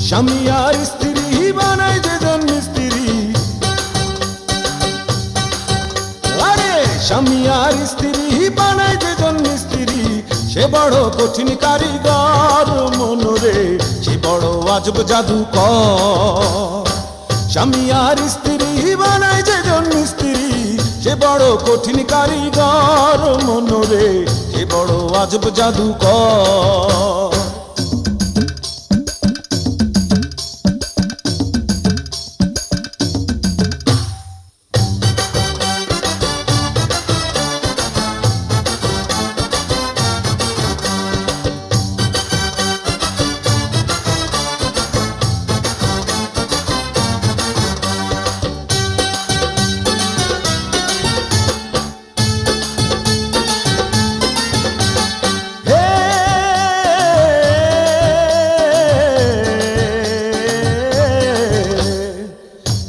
স্বামী আর স্ত্রী বানায় যেজন মিস্ত্রি, আরে স্বামী আর স্ত্রী বানায় যেজন মিস্ত্রি, সে বড় কঠিন কারিগর মনরে, সে বড় আজব জাদুকর। স্বামী আর স্ত্রী বানায় যেজন মিস্ত্রি, সে বড় কঠিন কারিগর মনরে, সে বড় আজব জাদুকর।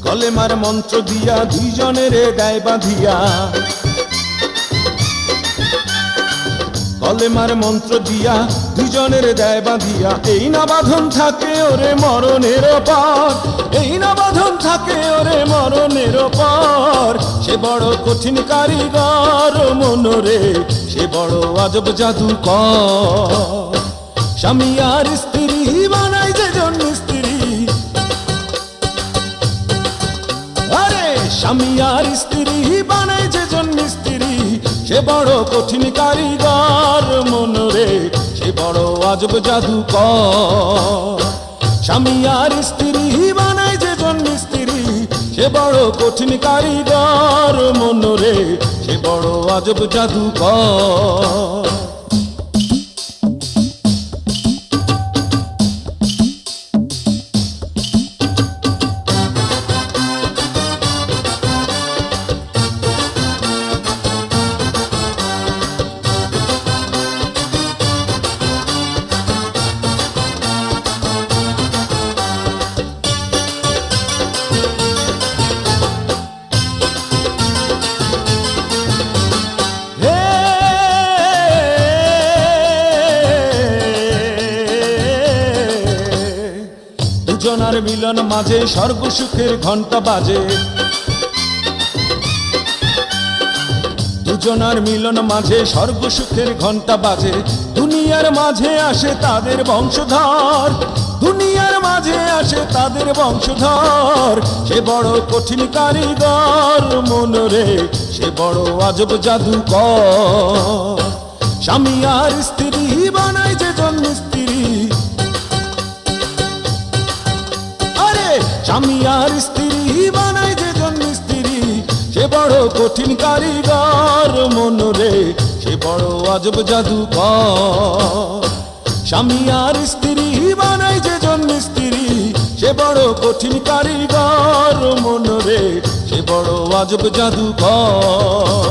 কলেমার মন্ত্র দিয়া দুইজনের গায়ে বাঁধিয়া, কলেমার মন্ত্র দিয়া দুইজনের গায়ে বাঁধিয়া, এই না বাঁধন থাকে ওরে মরণের পর, এই না বাঁধন থাকে ওরে মরণের পর। সে বড় কঠিন কারিগর মনরে, সে বড় আজব জাদুকর। স্বামী আর স্ত্রী বানায় যেজন মিস্ত্রি, স্বামী আর স্ত্রী বানায় যেজন মিস্ত্রি, সে বড় কঠিন কারিগর মনরে, সে বড় আজব জাদুকর। স্বামী আর স্ত্রী বানায় যেজন মিস্ত্রি, সে বড় কঠিন কারিগর মনরে, সে বড় আজব জাদুকর। দুজনার মিলন মাঝে স্বর্গ সুখের ঘন্টা বাজে, দুজনার মিলন মাঝে স্বর্গ সুখের ঘন্টা বাজে। দুনিয়ার মাঝে আসে তাদের বংশধর, দুনিয়ার মাঝে আসে তাদের বংশধর। সে বড় কঠিন কারিগর মনরে, সে বড় আজব জাদুকর। স্বামী আর স্ত্রী বানায় যেজন মিস্ত্রি, স্বামী আর স্ত্রী বানায় যেজন মিস্ত্রি, সে বড় কঠিন কারিগর মনরে, সে বড় আজব জাদুকর। স্বামী আর স্ত্রী বানায় যেজন মিস্ত্রি, সে বড় কঠিন কারিগর মনরে, সে বড় আজব জাদুকর।